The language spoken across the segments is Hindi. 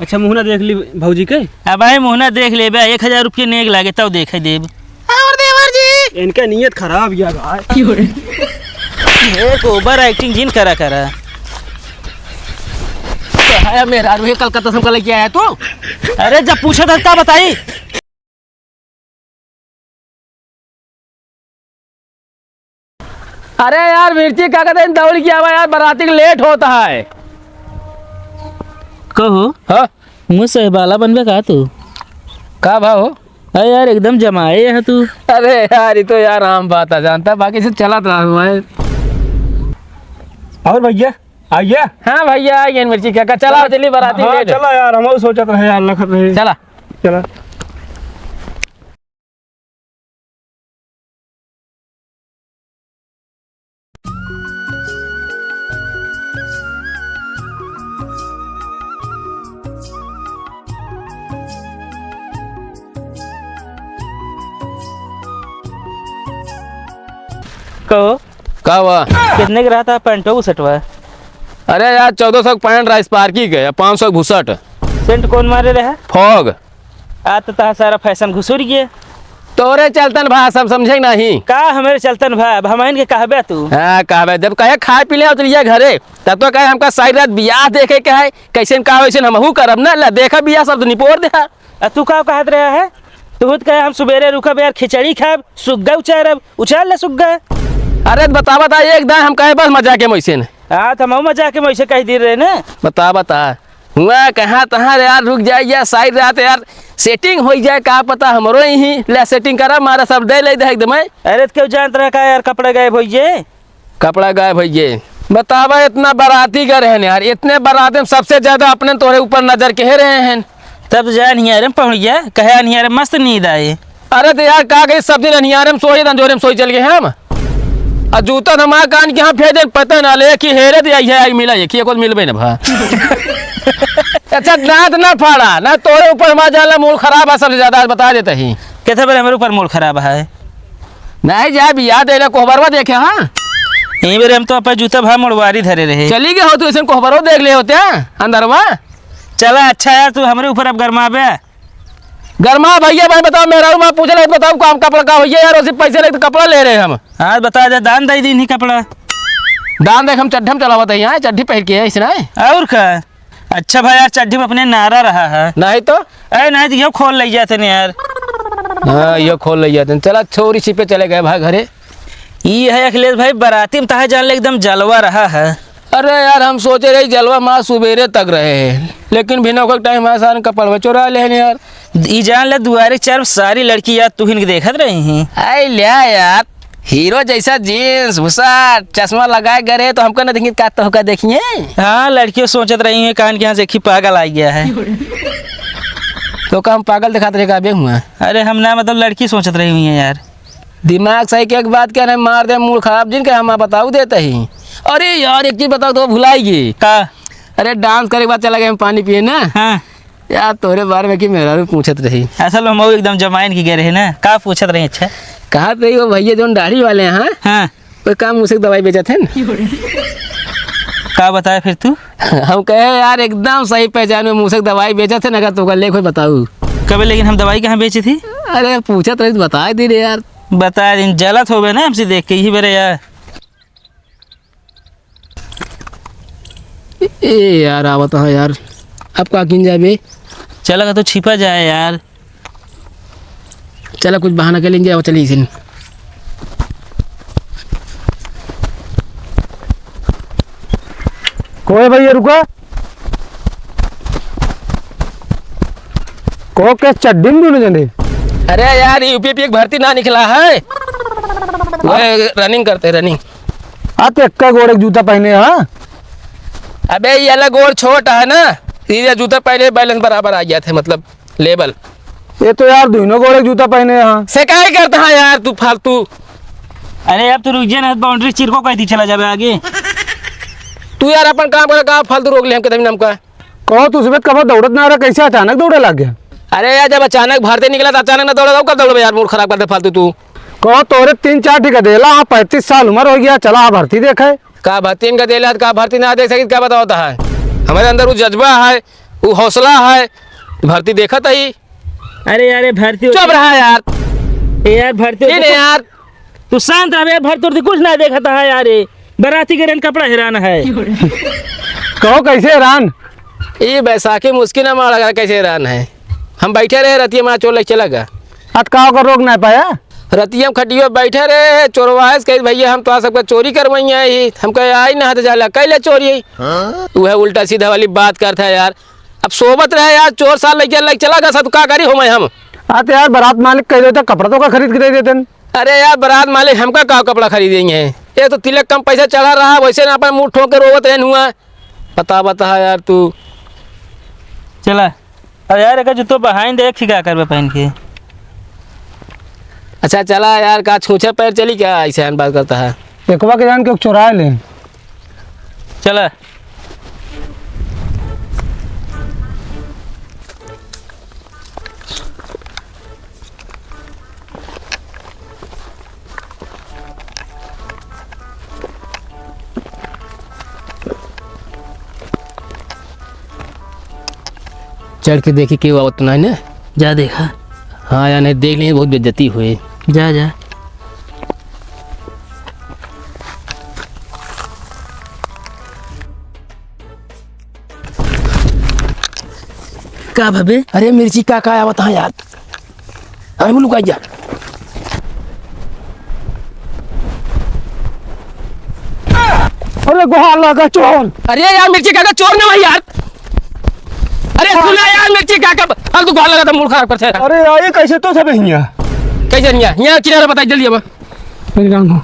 अच्छा मुहना देख ली भौजी के। अब भाई मुहना देख ले बे 1000 रुपये नेक लागे तब देख देब। और देवर जी इनका नियत खराब या भाई एक ओवर एक्टिंग जिन करा करा है मेरा रुहे कलकत्ता से लेके आया तो। अरे जब पूछा था क्या बताई। अरे यार मिर्ची क्या कहते हैं दौड़ किया हुआ यार बाराती लेट होता है। कहो हाँ मुँह से बाला बनबे का तू का भाव। अरे यार एकदम जमाए है तू। अरे यार ये तो यार आम बात है जानता बाकी से चला था मैं। और भैया आइए। हाँ भैया ये मिर्ची क्या चला चली बाराती हाँ, लेट। चला यार हम सोचत रहे यार लखत रहे। चला चला कहो का हुआ। कितने का रहा था पेंटो बुसटवा। अरे यार 1400 पैंट राइस पार्की गए 500 घुसट सेंट कौन मारे रहा फॉग। आ तो तहा सारा फैशन घुसुर गया। तोरे चलतन भा सब समझे नहीं का हमारे चलतन भाई अब हम के कहबे तू। हाँ कहबे जब कहे खाए पी ले चलिए घरे तब तो कहे हमका सारी रात बियाह देखे के है कैसे कहा वैसे हमहू करब ना ला देखा बियाह सब तो निपोर दे। तू का कहत रहा है तू कहे हम सुबेरे रुकब यार खिचड़ी खाब सुग्गा उचारब उचार ले सुग्गा। अरे बता बता एक दान हम कहे बस मजा के वैसे न। हाँ तो हम मजा के वैसे कह दे रहे ना। बता बता हुआ कहाँ तहाँ यार रुक जाए या साइड रात यार सेटिंग हो जाए का पता हमरो ही ले सेटिंग करा मारा सब दे ले दे एकदम। अरे तो क्यों जानत रहा का यार कपड़े गए भैये कपड़ा गायब भैये बतावा इतना बाराती गए हैं यार इतने बारात में सबसे ज्यादा अपने तोरे ऊपर नजर कह रहे हैं। तब जा निहारे में पहुँच गया कहे निहारे मस्त नींद आए। अरे तो यार का गई सब दिन अनियारे में सोए अंजोरे में सोई चल गए हम और जूता हमारा कान के यहाँ फेंक पता ना ले कि हेरे दिया है मिला ये कि मिलबे ना भा। अच्छा दांत ना फाड़ा ना तोरे ऊपर हमारा जाला मूड खराब है सबसे ज्यादा बता देता ही कहते बार हमारे ऊपर मूड खराब है नहीं जाए बिया दे कोहबरवा देखे। हाँ यही बार हम तो अपन जूता भा मुड़वारी धरे रहे चली गए हो तो ऐसे कोहबरवा देख ले होते हैं अंदरवा। चला अच्छा यार तू हमारे ऊपर अब गरमाबे गरमा भैया भाई बताओ मेरा मैं पूछ रहा बताओ काम कपड़ा का भैया यार उसी पैसे लेके कपड़ा ले रहे हैं हम। हाँ बता दे दान दे दी नहीं कपड़ा दान देख हम चड्ढम चला बताइए यहाँ चड्ढी पहन के ऐसे ना और का। अच्छा भाई यार चड्ढी में अपने नारा रहा है नहीं तो अरे नहीं तो ये खोल ले जाते नहीं यार। हाँ ये खोल ले जाते चला छोरी छिपे चले गए भाई घरे। ये है अखिलेश भाई बाराती में तहा जान ले एकदम जलवा रहा है। अरे यार हम सोचे रहे जलवा माँ सुबेरे तक रहे हैं लेकिन बिना कोई टाइम आसान कपड़वा चुरा ले यार। ई जान ले दुआरे चार सारी लड़की यार तू हिन देखत रही हैं। आई लिया यार हीरो जैसा जीन्स भूसा चश्मा लगाए गए तो हमको ना देखिए का तो होगा देखिए। हाँ लड़कियों सोचत रही हैं कान के यहाँ से देखी पागल आ गया है। तो का हम पागल दिखाते रहे का हुआ। अरे हम ना मतलब लड़की सोचत रही हुई है यार। दिमाग सही के एक बात क्या मार दे मूड खराब जिनके हम बताऊ देते ही। अरे यार एक चीज बताओ तो भुलाएगी का। अरे डांस करे के बाद चला गया हम पानी पिए ना। हाँ यार तोरे बारे में कि मेरा भी पूछत रही असल में हम एकदम जमाइन की गए रहे ना का पूछत रही। अच्छा कहा रही वो भैया जो दाढ़ी वाले हैं। हाँ वो काम मुझसे दवाई बेचा थे का बताया फिर तू। हम कहे यार एकदम सही पहचान में मुझसे दवाई बेचा थे ना तो ले कोई बताऊ कभी लेकिन हम दवाई कहाँ बेची थी। अरे पूछत रही बता दी रे यार बता दिन जलत हो गए ना हमसे देख के यही बेरे यार। ए यार आवत है यार अब का किन जाए बे। चला तो छिपा जाए यार। चला कुछ बहाना कर लेंगे चलिए इसी कोई भैया रुका को के चड्डी में दोनों जने। अरे यार यूपीपी एक भर्ती ना निकला है वो रनिंग करते रनिंग। तो एक गोड़ जूता पहने। हाँ अबे ये अलग गोड़ छोटा है ना ये जूता पहले बैलेंस बराबर आ गया थे मतलब लेवल। ये तो यार दोनों गोड़ जूता पहने। हाँ से क्या करता है यार तू फालतू। अरे अब तो रुक जा ना बाउंड्री चिर को कहती चला जाए आगे। तू यार अपन काम कर कहाँ फालतू रोक ले हम कदम का कहो तू सुबह कब दौड़त ना रहा कैसे अचानक दौड़े लग गया। अरे यार जब अचानक भारतीय निकला तो अचानक ना दौड़ा कब दौड़े यार मूड खराब करते फालतू तू। कहो तोरे 3-4 टिकट देला। हाँ 35 साल उम्र हो गया चला भर्ती देखे। का भर्ती का देला का भर्ती ना देख सकी क्या बताओ है हमारे अंदर वो जज्बा है वो हौसला है, भर्ती देखा ही। अरे यार भर्ती चुप रहा यार, यार भर्ती नहीं नहीं यार, तू शांत रह यार। भर्ती उर्ती कुछ ना देखा था यार, ये बराती के रेन कपड़ा हिराना है। कहो कैसे हैरान? ये बैसाखी मुश्किल ना मार लगा, कैसे हैरान है। हम बैठे रहे, रतिया माँ चोर लेके चला गया। अटकाव कर रोक नहीं पाया। रतिया में खटियो बैठे रहे, चोरवास कही भैया हम तो सबका चोरी करवाई आई, हम कहे आई ना हाथ जाला कैले चोरी। वह उल्टा सीधा वाली बात करता है यार। अब सोबत रहे यार, चोर साल लेके चला गया, सब का करी हो हम। आते यार बारात मालिक कह देते कपड़ा तो का खरीद के दे देते। अरे यार बारात मालिक हमका का कपड़ा खरीदेंगे, ये तो तिलक कम पैसा चढ़ा रहा, वैसे ना अपन मुँह ठोक के रोवत रहन हुआ। बता यार तू। चला अरे यार एक जूतो बहाइन देख क्या करबे पहन के। अच्छा चला यार, का छूछा पैर चली क्या, ऐसे बात करता है। एकवा के जान के चुराए ले। चला चढ़ के देखी क्यों आवत नहीं ना। जा देखा। हाँ यार नहीं देख लेंगे, बहुत बेइज्जती हुई। जा जा का भबे। अरे मिर्ची का आवत है यार, अरे मुलुक जा। अरे गोहार लगा चोर। अरे यार मिर्ची का चोर ना भाई यार। अरे सुना यार मिर्ची का अब तू लगा था, मूड खराब करते है। अरे यार ये कैसे तो सब हिया कैसे नहीं यहाँ किनारा बता जल्दी अब। मेरी गांव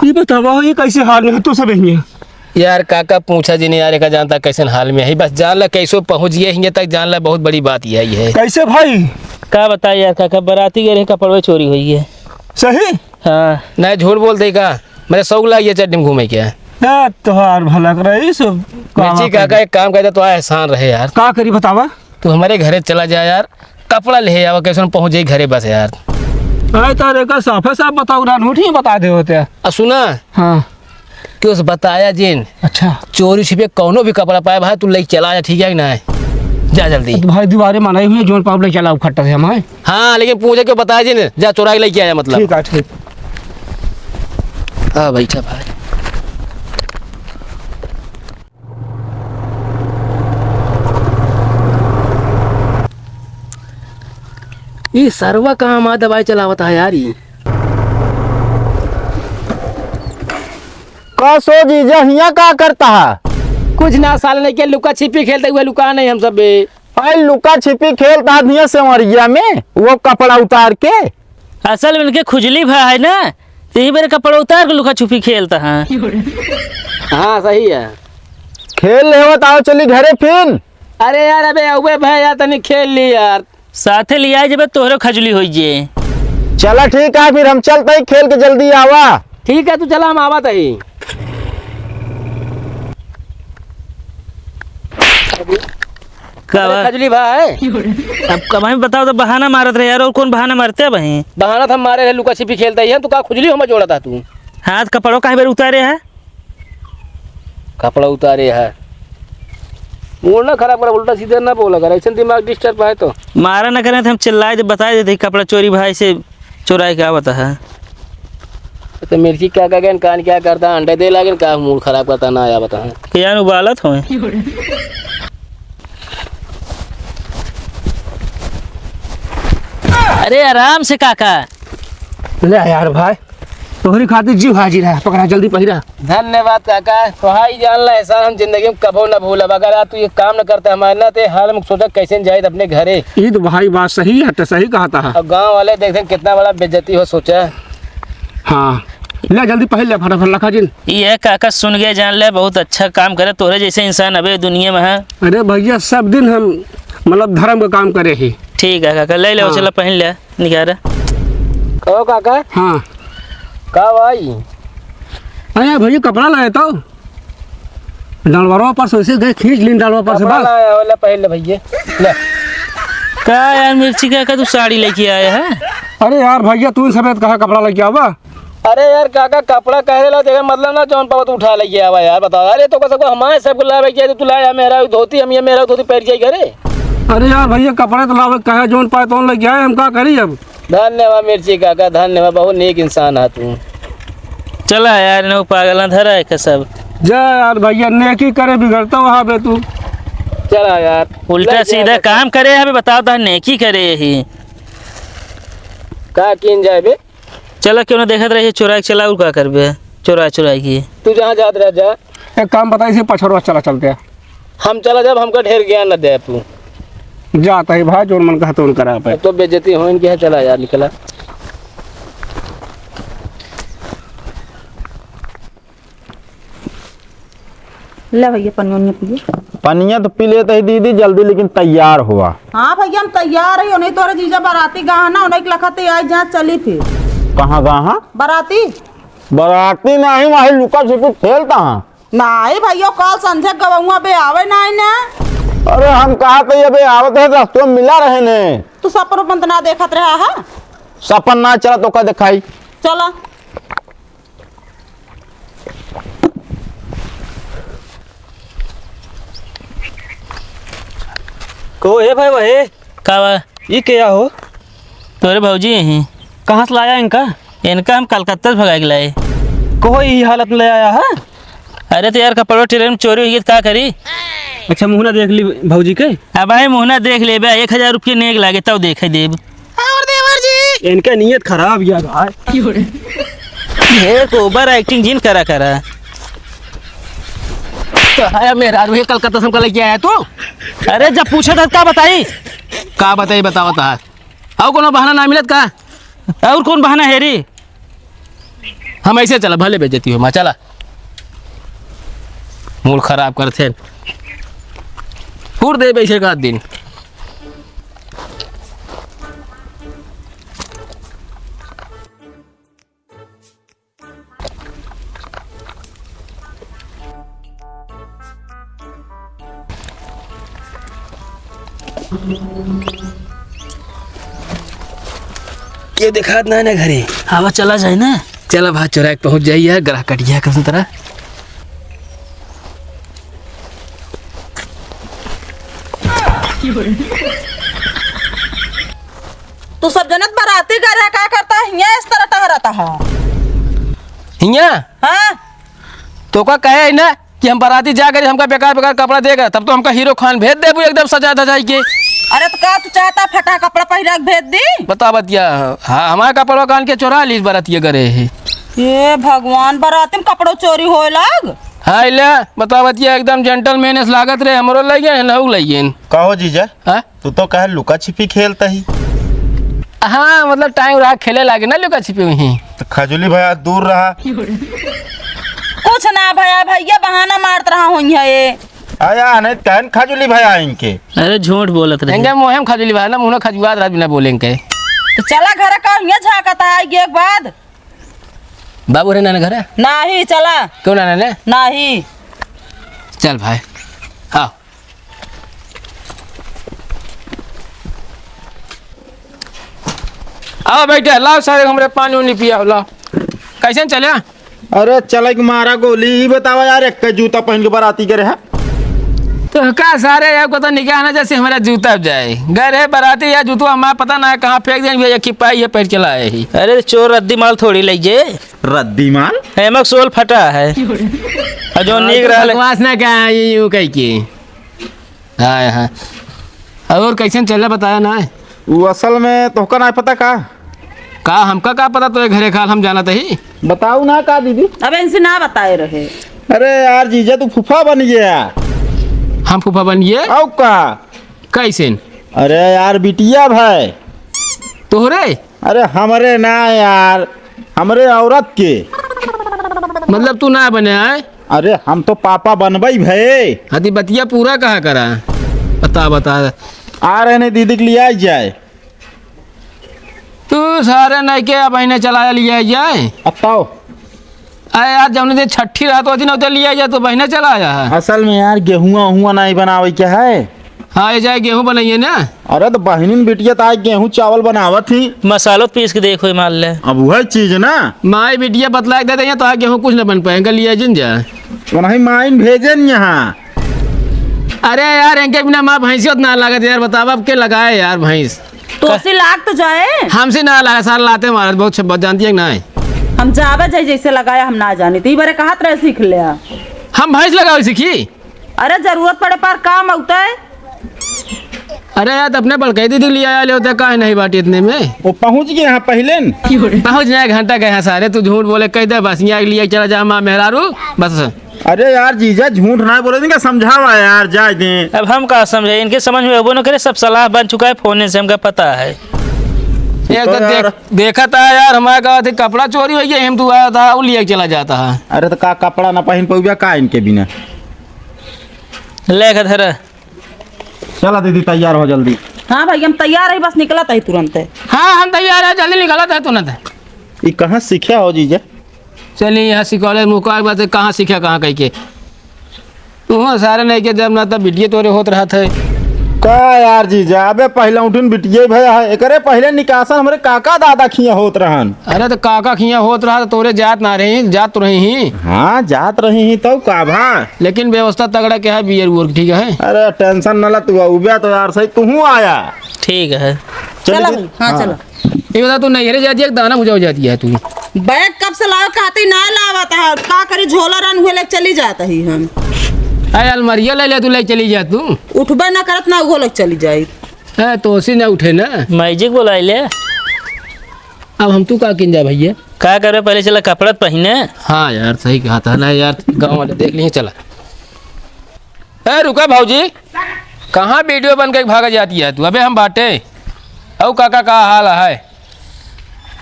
ये बतावा ये कैसे हाल में है तो सब हिया। यार काका पूछा जी ने यार, का जानता कैसे हाल में है, बस जान ला कैसे पहुंच गए यहाँ तक, जान ला बहुत बड़ी बात यही है। कैसे भाई? का बताइए यार काका, बराती गए कपड़े चोरी हुई है। सही? हाँ नहीं झूठ बोलते का, मेरे शौक लग गया चट्टी में घूमे क्या। तोहार भला करे सब। मिर्ची काका एक काम करता तो एहसान रहे यार। का करी बतावा? तू हमारे घरे चला जा यार, कपड़ा ले आवा, कैसे पहुंच जाए घरे बस यार। अरे तारे का साफे साफ बताओ ना, झूठी बता दे होते। अब सुना हाँ कि उस बताया जिन अच्छा चोरी छिपे कौनो भी कपड़ा पाया भाई तू लेके चला जा, ठीक है कि ना। जा जल्दी। तो भाई दीवारे मनाई हुई है जोन पावले चलाओ खट्टा से हमारे। हाँ लेकिन पूछे क्यों बताया जिन, जा चोरा के लेके आया मतलब। ठीक है ठीक। हाँ बैठा भाई। ये सरवा कहाँ माँ दवाई चलावता है यार। ये का सो जीजा हिया का करता है? कुछ ना साल नहीं के लुका छिपी खेलते हुए, लुका नहीं हम सब बे। भाई लुका छिपी खेलता है सेवरिया में, वो कपड़ा उतार के। असल में इनके खुजली भा है ना, तो यही मेरे कपड़ा उतार के लुका छुपी खेलता है। हाँ सही है। खेल ले बताओ चली घरे फिर। अरे यार अबे अबे भाई यार तनी खेल ली यार। साथे लिया जब तोहरे खजली हो जे। चला ठीक है फिर हम चलते ही, खेल के जल्दी आवा। ठीक है तू चला, हम आवा तही। खजली भाई अब कमाई बताओ तो बहाना मारत रहे यार, और कौन बहाना मारते हैं भाई। बहाना था मारे लुका छिपी खेलता ही है, तू का खुजली हम जोड़ा था तू। हाथ कपड़ों का बार उतारे है, कपड़ा उतारे है। मूड ना खराब कर, उल्टा सीधा ना बोला कर, ऐसे दिमाग डिस्टर्ब है तो मारा ना करें तो हम चिल्लाए बता देते कपड़ा चोरी भाई से चुराए क्या बता है। तो मिर्ची क्या कर कान क्या करता, अंडे दे लागे का मूड खराब करता ना आया बता। क्या उबालत हो। अरे आराम से काका। ले यार भाई तोहरी खातिर जीव हाजिर है, पकड़ा जल्दी पहिरा। धन्यवाद काका, तो हाई जान ला ऐसा हम जिंदगी में कबो ना भूलब। अगर तू ये काम न करता हमारे ना तो हाल में सोचा कैसे जाए अपने घरे। ये तो भाई बात सही है, तो सही कहता है। और गांव वाले देखते कितना बड़ा बेइज्जती हो सोचा। हाँ ले जल्दी पहन ले फटाफट लखा जिन। ये काका सुन गए जान ले, बहुत अच्छा काम करे, तोरे जैसे इंसान अबे दुनिया में है। अरे भैया सब दिन हम मतलब धर्म का काम करे ही। ठीक है काका ले ले। हाँ। चला पहन ले निकाल। कहो काका हाँ का भाई। अरे भैया कपड़ा लाए तो डालवा पर से गए खींच लीन डालवा पर से बस। पहन ले भैया ले। का यार मिर्ची काका तू साड़ी लेके आया है। अरे यार भैया तू सफेद कहा कपड़ा लेके आवा। अरे यार काका कपड़ा कह देला देखा मतलब ना जौन पावत उठा लइए आवा यार बताओ। अरे तो कसको हमारे सब को लावे किया तू लाया मेरा धोती हम ये मेरा धोती पहन जाई करे। अरे यार भैया कपड़े तो लावे कहे जोन पाए तो लग जाए, हम का करी अब। धन्यवाद मिर्ची काका धन्यवाद, बहुत नेक इंसान है तू। चला यार नो पागल ना धरा है का सब। जा यार भैया नेकी करे बिगड़ता वहाँ पे तू। चला यार उल्टा सीधा काम करे हमें बताओ तो नेकी करे यही। का किन जाए बे चला क्यों ना देखत रहिए चुरा के चला का करबे चुरा की। तू जहाँ जात रह जा। एक काम बताइए इसे पछड़वा चला चलते हैं। हम चला जब हमको ढेर ज्ञान न दे तू। जाता है भाई जोन मन कहते उन करा पे। तो बेइज्जती हो इनकी है। चला यार निकला। ले भैया पनिया पिए। पनिया तो पी लेते ही दीदी जल्दी, लेकिन तैयार हुआ। हाँ भैया हम तैयार है। नहीं तोरे जीजा बाराती गहना उन्हें लखते आई जहाँ चली थी। कहाँ कहाँ बाराती बराती नहीं वही लुका छिपी खेलता है। नहीं भैया कल संध्या गवुआ बे आवे नहीं ना। अरे हम कहा तो ये आवत है रास्तों में मिला रहे ने। तू सपन बंद ना देखत रहा है। सपन ना चला तो का दिखाई। चला को है भाई वहे का बा? ये क्या हो? तोरे भौजी यही कहाँ से लाया इनका? इनका हम कलकत्ता से भगा के लाए। कहो ये हालत में ले आया है? अरे तो यार कपड़ों ट्रेन में चोरी हुई तो क्या करी। अच्छा मुँह ना देख ली भौजी के? अब भाई मुहना देख ले बा 1000 रुपये नेक लागे तब देख देब। इनका नीयत खराब यार भाई। ये ओवर एक्टिंग जिन करा तो मेरा रुहे कलकत्ता से हमको लेके आया तू। अरे जब पूछा था क्या बताई। का बताई बताओ तो और कोनो बहाना ना मिलत का। और कौन बहाना है रे। हम ऐसे चला भले बेइज्जती हो माँ चला। मूड खराब करते फूट दे पैसे का दिन। ये देखा ना ना घरे हवा चला जाए ना। चला भाई चौराहे पहुंच जाइए ग्राह कटिया किस तरह। तू सब जनत बाराती कर रहा क्या करता है इस तरह टहराता है। हिया हाँ तो का कहे ना कि हम बाराती जाकर हमका बेकार बेकार कपड़ा देगा तब तो हमका हीरो खान भेज दे एकदम सजा धजाई के। अरे तो क्या तू चाहता फटा कपड़ा पहिरा के भेज दी। बता बतिया हाँ हमारा कपड़ा कान के चोरा ली बारातिया करे है। ये भगवान बाराती में कपड़ों चोरी होए लग। हाँ इला बता बतिया एकदम जेंटलमैन लागत रहे हमरो लगे लहू लगे। कहो जीजा हाँ तू तो कहे लुका छिपी खेलता ही। हाँ मतलब टाइम रहा खेले लागे ना लुका छिपी वहीं। तो खजूली भैया दूर रहा। कुछ ना भैया भैया बहाना मारत रहा हूँ ये। आया नहीं कहन खजूली भैया इनके। अरे झूठ बोलत रहे। एंगे मोहम खजली भाई ना मुंह खजुआ रात बिना बोलेंगे। तो चला घर का यहाँ झाकता है एक बाद। बाबू रे नाना घर है? नहीं चला क्यों नाना ने? नहीं चल भाई आओ। आओ बेटे लाओ सारे हमरे पानी उनी पिया लाओ। कैसे चले? अरे चला कि मारा गोली ही बतावा यार एक जूता पहन के बाराती करे है। तो का सारे यार को तो निकाह ना जैसे हमारा जूता जाए घर है बाराती या जूता हमारा पता ना है कहाँ फेंक देंगे भैया कि पाई है पैर चला है ही। अरे चोर रद्दी माल थोड़ी लीजिए। रद्दी माल हेमक सोल फटा है और जो नीक रहा बकवास ना क्या है यूं कह के। हाँ हाँ और कैसे चले बताया ना। वो असल में तोहका ना पता का हमका का पता तो घरे खाल हम जाना ही। बताऊ ना का दीदी। अब इनसे ना बताए रहे। अरे यार जीजा तू फूफा बन गया। हम फूफा बनिए औ का कैसे? अरे यार बिटिया भाई तोहरे अरे हमरे ना यार हमरे औरत के। मतलब तू ना बने है? अरे हम तो पापा बनबई भाई। हती बतिया पूरा कहा करा बता बता। आ रहे ने दीदी के लिए आ जाए। तू सारे नहीं के अब इन्हें चलाया लिया जाए। बताओ अरे यार जब ने छठी रात होती ना लिया जाए तो बहने चला आया है। असल में यार गेहुआ हुआ नहीं बनावे क्या है। हाँ ये जाए गेहूँ बनाइए ना। अरे तो बहनिन बिटिया तो आज गेहूं चावल बनावत थी। मसालो पीस के देखो मान ले। अब वह चीज ना माई बिटिया बतला के दे तो गेहूँ कुछ न बन पाएगा लिया जिन जा। वही माइन भेजन यहाँ। अरे यार इनके बिना माँ भैंसी ना लागत यार, बताओ अब के लगाए यार भैंस। तो अस्सी लाख तो जाए। हमसे ना लगा सार लाते महाराज बहुत जानती है ना। हम जावे जाए जैसे लगाया हम ना जाने तो बारे कहा तरह सीख लिया। हम भैंस लगाओ सीखी। अरे जरूरत पड़े पर काम होता है। अरे यार तो अपने बड़कई दीदी लिया आया होता काहे नहीं बाटी इतने में। वो पहुंच गए यहाँ पहले न। पहुँच जाए घंटा गए हैं सारे, तू झूठ बोले कह दे बस यहाँ लिया चला जा माँ मेहरारू बस। अरे यार जीजा झूठ ना बोले का समझावा यार जाए दे। अब हम कहा समझे, इनके समझ में अब न करे, सब सलाह बन चुका है फोन से, हमका पता है। एक तो यार। देखा था यार हमारे कहा थे कपड़ा चोरी हो गया, हम तू आया था वो लिया चला जाता है। अरे तो का कपड़ा ना पहन पाऊगा का इनके बिना। ले के धर। चला दीदी तैयार हो जल्दी। हाँ भाई हम तैयार है, बस निकला था तुरंत। हाँ हम तैयार है, जल्दी निकला था तुरंत। ये कहाँ सीखा हो जीजा? चलिए यहाँ सिखौले मुका बात है, कहाँ सीखा कहाँ कह के तू सारे नहीं के जब ना तब वीडियो तोरे होत रहा था। का यार जीजा अबे पहले उठन बिटिया भैया है एकरे पहले निकासन हमारे काका दादा खिया होत रहन। अरे तो काका खिया होत रहा तो तोरे जात ना रही, जात तो रही ही। हाँ जात रही ही तो का भा। लेकिन व्यवस्था तगड़ा क्या है बियर उर ठीक है। अरे टेंशन न ला तू उबे तो यार सही तू आया। ठीक है। चला भाई हाँ चलो। ये बता तू नहीं जाती है दाना बुझा हो जाती है तू। बैग कब से लाओ कहते ना लावाता है, का करी झोला रन हुए लग चली जाता ही हम। अरे अलमारिया ले ले तू ले चली जा तू। उठबे ना करत ना वो लग चली जाए। है तो उसी ना उठे ना। मैजिक बोला ले। अब हम तू का किन जा भैया। का करे पहले चला कपड़ा पहने। हाँ यार सही कहा था ना यार, गाँव वाले देख लिए चला। ए रुका भाऊजी, कहाँ वीडियो बन के भागा जाती है तू। अबे हम बाटे औ काका का हाल है।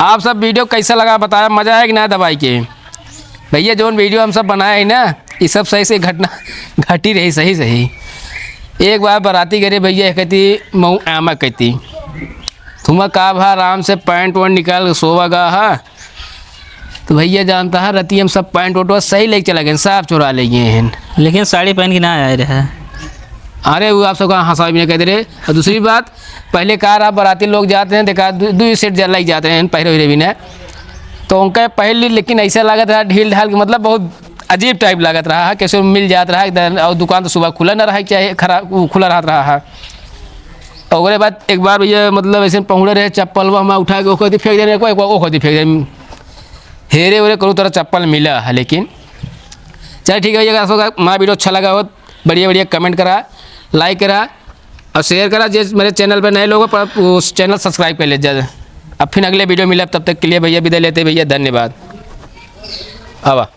आप सब वीडियो कैसा लगा बताया, मज़ा है कि ना दवाई के। भैया जो वीडियो हम सब बनाए हैं ना ये सब सही से घटना घटी रही सही सही। एक बार बाराती गए भैया कहती मऊ आमा कहती तुम का भा आराम से पैंट वैंट निकाल सोवा गा हा। तो भैया जानता है रती हम सब पैंट वोट सही लेके चला गए, साफ चुरा ले गए हैं। लेकिन साड़ी पहन के ना आए रहे। अरे वो आप सबका हंसा भी नहीं कहते रहे। और दूसरी बात पहले कार आप बाराती लोग जाते हैं देखा दो सेट जल लग जाते हैं पहले हुए भी ना, तो उनका पहले लेकिन ऐसा लागत रहा ढील ढाल के मतलब बहुत अजीब टाइप लागत रहा है, कैसे मिल जाता रहा इधर। और दुकान तो सुबह खुला ना रहा चाहे खराब खुला रहा है। और उसके बाद एक बार भैया मतलब ऐसे पहुँचे रहे चप्पल वह उठा के वो फेंक देने को वो फेंक देने हेरे वेरे करूँ तरह चप्पल मिला है। लेकिन चल ठीक है भैया, अगर माँ वीडियो अच्छा लगा हो बढ़िया बढ़िया कमेंट करा, लाइक करा और शेयर करा। जिस मेरे चैनल पर नए लोगों पर उस चैनल सब्सक्राइब कर ले जा। अब फिर अगले वीडियो मिले, तब तक के लिए भैया विदाई लेते भैया, धन्यवाद। आवा।